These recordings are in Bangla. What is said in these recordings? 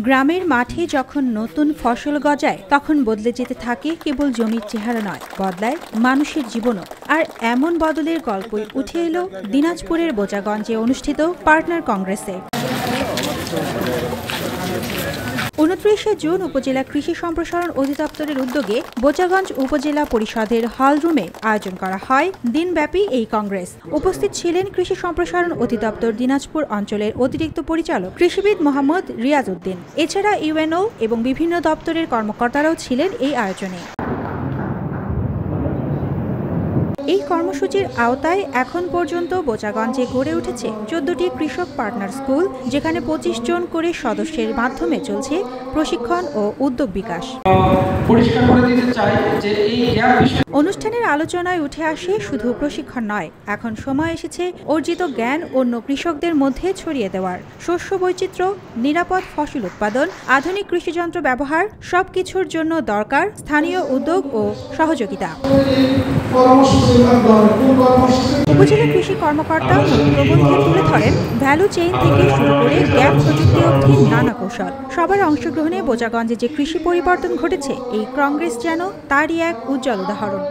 গ্রামের মাঠে যখন নতুন ফসল গজায় তখন বদলে যেতে থাকে কেবল জমির চেহারা নয়, বদলায় মানুষের জীবনও। আর এমন বদলের গল্পই উঠে এলো দিনাজপুরের বোচাগঞ্জে অনুষ্ঠিত পার্টনার কংগ্রেসে। 29 জুন উপজেলা কৃষি সম্প্রসারণ অধিদপ্তরের উদ্যোগে বোচাগঞ্জ উপজেলা পরিষদের হল রুমে আয়োজন করা হয় দিনব্যাপী এই কংগ্রেস। উপস্থিত ছিলেন কৃষি সম্প্রসারণ অধিদপ্তর দিনাজপুর অঞ্চলের অতিরিক্ত পরিচালক কৃষিবিদ মোহাম্মদ রিয়াজ উদ্দিন। এছাড়া ইউএনও এবং বিভিন্ন দপ্তরের কর্মকর্তারাও ছিলেন এই আয়োজনে। এই কর্মসূচির আওতায় এখন পর্যন্ত বোচাগঞ্জে গড়ে উঠেছে 14টি কৃষক পার্টনার স্কুল, যেখানে 25 জন করে সদস্যের মাধ্যমে চলছে প্রশিক্ষণ ও উদ্যোগ বিকাশ। অনুষ্ঠানের আলোচনায় উঠে আসে শুধু প্রশিক্ষণ নয়, এখন সময় এসেছে অর্জিত জ্ঞান অন্য কৃষকদের মধ্যে ছড়িয়ে দেওয়ার। শস্য বৈচিত্র্য, নিরাপদ ফসল উৎপাদন, আধুনিক কৃষিযন্ত্র ব্যবহার সবকিছুর জন্য দরকার স্থানীয় উদ্যোগ ও সহযোগিতা। উপজেলা কৃষি কর্মকর্তা প্রবন্ধে তুলে ধরেন ভ্যালু চেইন থেকে শুরু করে গ্যাপ প্রযুক্তি অবধি নানা কৌশল। সবার অংশগ্রহণে বোচাগঞ্জে যে কৃষি পরিবর্তন ঘটেছে, এই কংগ্রেস যেন তারই এক উজ্জ্বল উদাহরণ।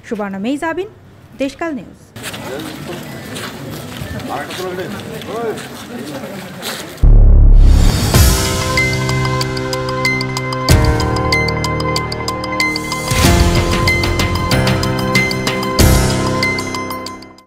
সুবর্ণা মেইজাবিন, দেশকাল নিউজ।